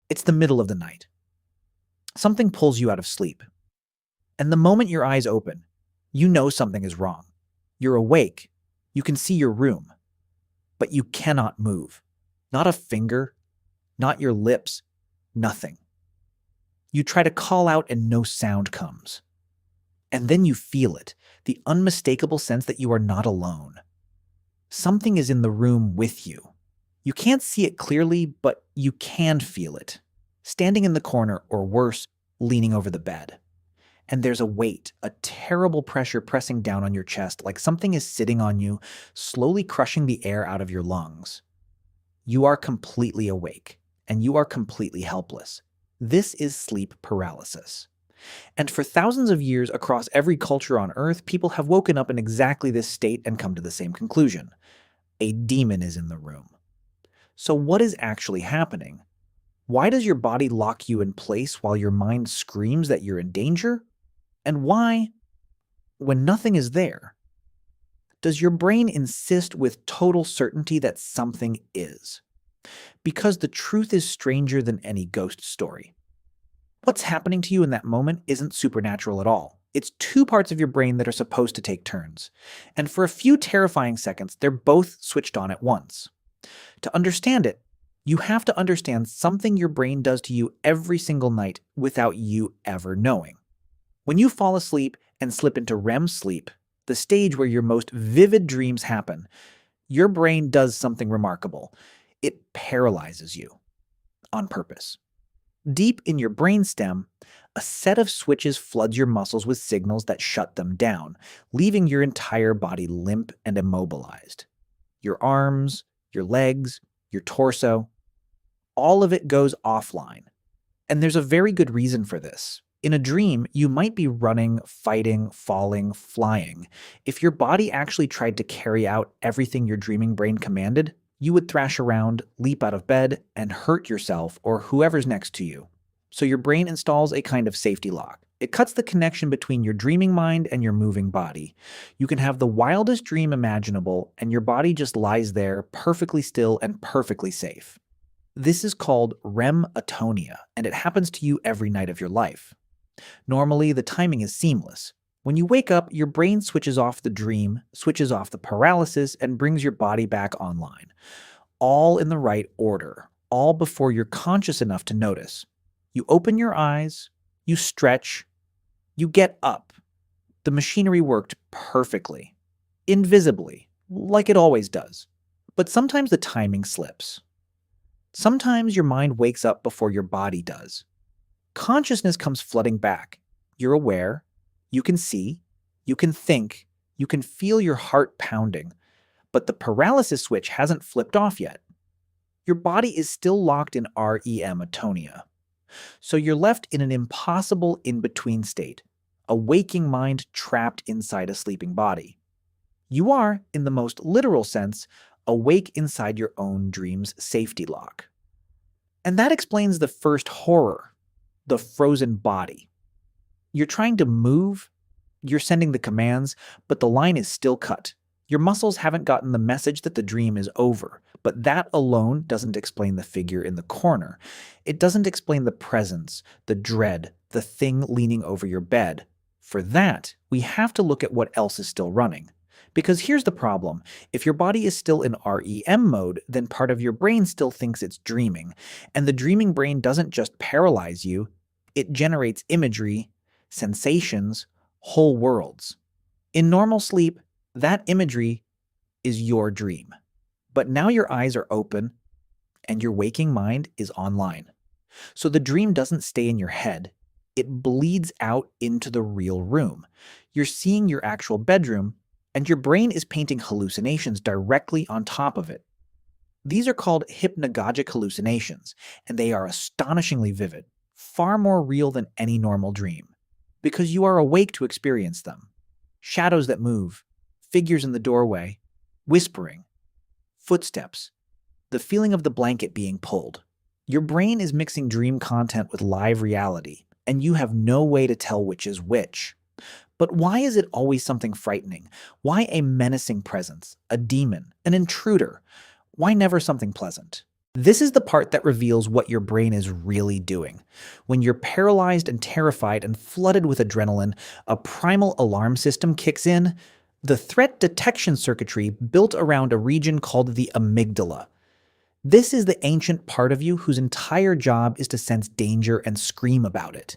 It's the middle of the night. Something pulls you out of sleep. And the moment your eyes open, you know something is wrong. You're awake. You can see your room, but you cannot move. Not a finger, not your lips, nothing. You try to call out and no sound comes. And then you feel it, the unmistakable sense that you are not alone. Something is in the room with you. You can't see it clearly, but you can feel it. Standing in the corner, or worse, leaning over the bed. And there's a weight, a terrible pressure pressing down on your chest, like something is sitting on you, slowly crushing the air out of your lungs. You are completely awake, and you are completely helpless. This is sleep paralysis. And for thousands of years across every culture on Earth, people have woken up in exactly this state and come to the same conclusion. A demon is in the room. So what is actually happening? Why does your body lock you in place while your mind screams that you're in danger? And why, when nothing is there, does your brain insist with total certainty that something is? Because the truth is stranger than any ghost story. What's happening to you in that moment isn't supernatural at all. It's two parts of your brain that are supposed to take turns. And for a few terrifying seconds, they're both switched on at once. To understand it, you have to understand something your brain does to you every single night without you ever knowing. When you fall asleep and slip into REM sleep, the stage where your most vivid dreams happen, your brain does something remarkable. It paralyzes you on purpose. Deep in your brainstem, a set of switches floods your muscles with signals that shut them down, leaving your entire body limp and immobilized. Your arms, your legs, your torso, all of it goes offline. And there's a very good reason for this. In a dream, you might be running, fighting, falling, flying. If your body actually tried to carry out everything your dreaming brain commanded, you would thrash around, leap out of bed, and hurt yourself or whoever's next to you. So your brain installs a kind of safety lock. It cuts the connection between your dreaming mind and your moving body. You can have the wildest dream imaginable, and your body just lies there perfectly still and perfectly safe. This is called REM atonia, and it happens to you every night of your life. Normally, the timing is seamless. When you wake up, your brain switches off the dream, switches off the paralysis, and brings your body back online. All in the right order, all before you're conscious enough to notice. You open your eyes, you stretch, you get up. The machinery worked perfectly, invisibly, like it always does. But sometimes the timing slips. Sometimes your mind wakes up before your body does. Consciousness comes flooding back. You're aware, you can see, you can think, you can feel your heart pounding, but the paralysis switch hasn't flipped off yet. Your body is still locked in REM atonia. So you're left in an impossible in-between state, a waking mind trapped inside a sleeping body. You are, in the most literal sense, awake inside your own dream's safety lock. And that explains the first horror, the frozen body. You're trying to move, you're sending the commands, but the line is still cut. Your muscles haven't gotten the message that the dream is over, but that alone doesn't explain the figure in the corner. It doesn't explain the presence, the dread, the thing leaning over your bed. For that, we have to look at what else is still running. Because here's the problem. If your body is still in REM mode, then part of your brain still thinks it's dreaming. And the dreaming brain doesn't just paralyze you, it generates imagery, sensations, whole worlds. In normal sleep, that imagery is your dream. But now your eyes are open and your waking mind is online. So the dream doesn't stay in your head. It bleeds out into the real room. You're seeing your actual bedroom, and your brain is painting hallucinations directly on top of it. These are called hypnagogic hallucinations, and they are astonishingly vivid, far more real than any normal dream, because you are awake to experience them. Shadows that move, figures in the doorway, whispering, footsteps, the feeling of the blanket being pulled. Your brain is mixing dream content with live reality, and you have no way to tell which is which. But why is it always something frightening? Why a menacing presence, a demon, an intruder? Why never something pleasant? This is the part that reveals what your brain is really doing. When you're paralyzed and terrified and flooded with adrenaline, a primal alarm system kicks in. The threat detection circuitry built around a region called the amygdala. This is the ancient part of you whose entire job is to sense danger and scream about it.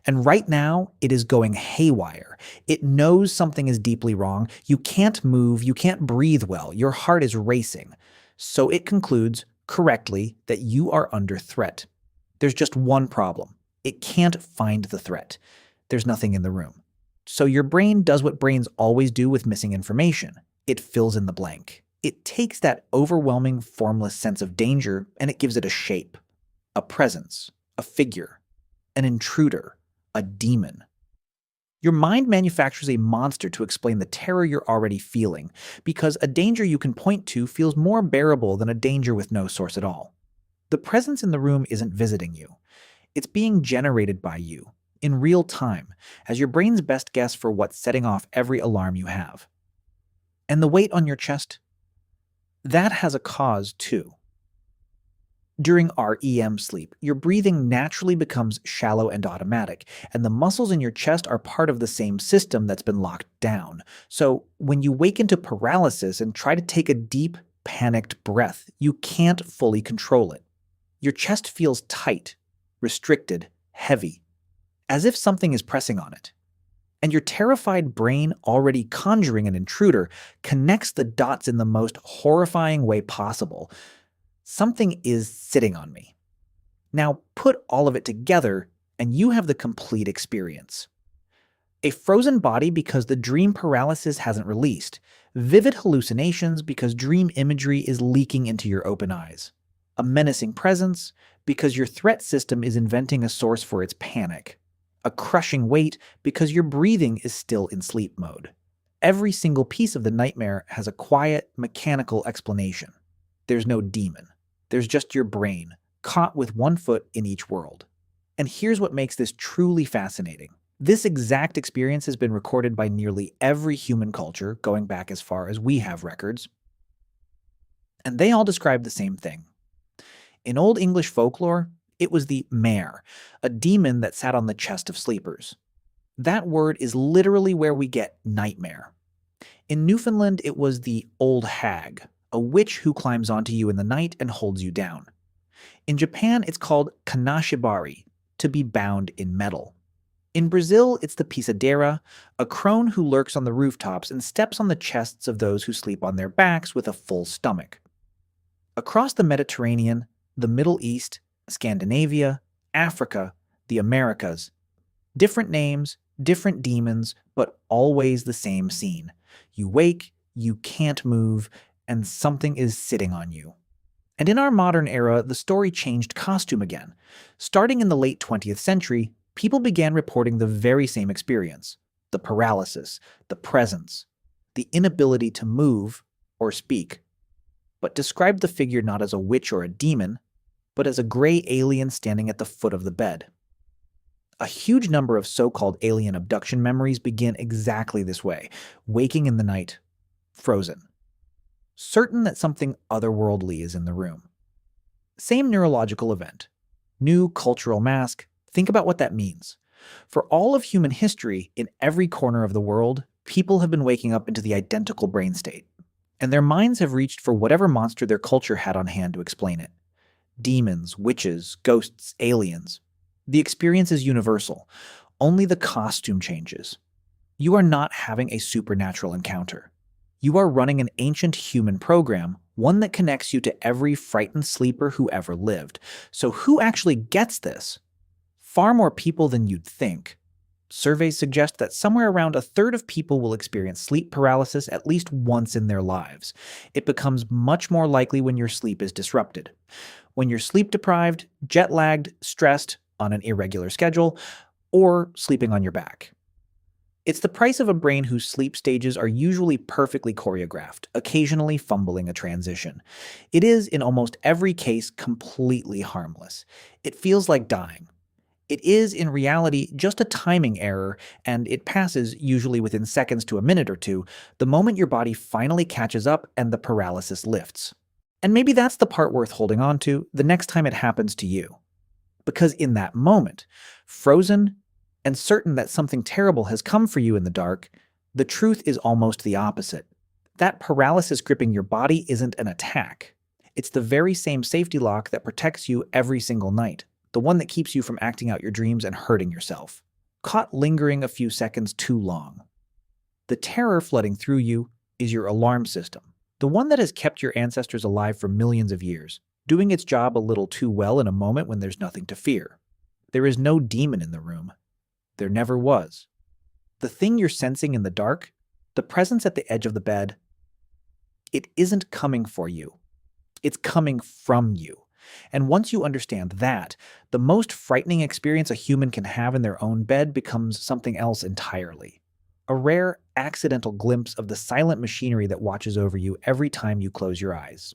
And right now, it is going haywire. It knows something is deeply wrong. You can't move, you can't breathe well, your heart is racing. So it concludes, correctly, that you are under threat. There's just one problem. It can't find the threat. There's nothing in the room. So your brain does what brains always do with missing information. It fills in the blank. It takes that overwhelming, formless sense of danger and it gives it a shape, a presence, a figure, an intruder, a demon. Your mind manufactures a monster to explain the terror you're already feeling, because a danger you can point to feels more bearable than a danger with no source at all. The presence in the room isn't visiting you. It's being generated by you, in real time, as your brain's best guess for what's setting off every alarm you have. And the weight on your chest? That has a cause, too. During REM sleep, your breathing naturally becomes shallow and automatic, and the muscles in your chest are part of the same system that's been locked down. So, when you wake into paralysis and try to take a deep, panicked breath, you can't fully control it. Your chest feels tight, restricted, heavy, as if something is pressing on it. And your terrified brain, already conjuring an intruder, connects the dots in the most horrifying way possible. Something is sitting on me. Now put all of it together, and you have the complete experience. A frozen body because the dream paralysis hasn't released. Vivid hallucinations because dream imagery is leaking into your open eyes. A menacing presence because your threat system is inventing a source for its panic. A crushing weight because your breathing is still in sleep mode. Every single piece of the nightmare has a quiet, mechanical explanation. There's no demon. There's just your brain, caught with one foot in each world. And here's what makes this truly fascinating. This exact experience has been recorded by nearly every human culture, going back as far as we have records. And they all describe the same thing. In Old English folklore, it was the mare, a demon that sat on the chest of sleepers. That word is literally where we get nightmare. In Newfoundland, it was the Old Hag, a witch who climbs onto you in the night and holds you down. In Japan, it's called kanashibari, to be bound in metal. In Brazil, it's the pisadera, a crone who lurks on the rooftops and steps on the chests of those who sleep on their backs with a full stomach. Across the Mediterranean, the Middle East, Scandinavia, Africa, the Americas, different names, different demons, but always the same scene. You wake, you can't move, and something is sitting on you. And in our modern era, the story changed costume again. Starting in the late 20th century, people began reporting the very same experience: the paralysis, the presence, the inability to move or speak, but described the figure not as a witch or a demon, but as a gray alien standing at the foot of the bed. A huge number of so-called alien abduction memories begin exactly this way, waking in the night, frozen, certain that something otherworldly is in the room. Same neurological event. New cultural mask. Think about what that means. For all of human history, in every corner of the world, people have been waking up into the identical brain state, and their minds have reached for whatever monster their culture had on hand to explain it. Demons, witches, ghosts, aliens. The experience is universal. Only the costume changes. You are not having a supernatural encounter. You are running an ancient human program, one that connects you to every frightened sleeper who ever lived. So who actually gets this? Far more people than you'd think. Surveys suggest that somewhere around a third of people will experience sleep paralysis at least once in their lives. It becomes much more likely when your sleep is disrupted. When you're sleep deprived, jet lagged, stressed, on an irregular schedule, or sleeping on your back. It's the price of a brain whose sleep stages are usually perfectly choreographed, occasionally fumbling a transition. It is, in almost every case, completely harmless. It feels like dying. It is, in reality, just a timing error, and it passes, usually within seconds to a minute or two, the moment your body finally catches up and the paralysis lifts. And maybe that's the part worth holding on to the next time it happens to you. Because in that moment, frozen and certain that something terrible has come for you in the dark, the truth is almost the opposite. That paralysis gripping your body isn't an attack. It's the very same safety lock that protects you every single night, the one that keeps you from acting out your dreams and hurting yourself. Caught lingering a few seconds too long. The terror flooding through you is your alarm system, the one that has kept your ancestors alive for millions of years, doing its job a little too well in a moment when there's nothing to fear. There is no demon in the room. There never was. The thing you're sensing in the dark, the presence at the edge of the bed, it isn't coming for you. It's coming from you. And once you understand that, the most frightening experience a human can have in their own bed becomes something else entirely. A rare, accidental glimpse of the silent machinery that watches over you every time you close your eyes.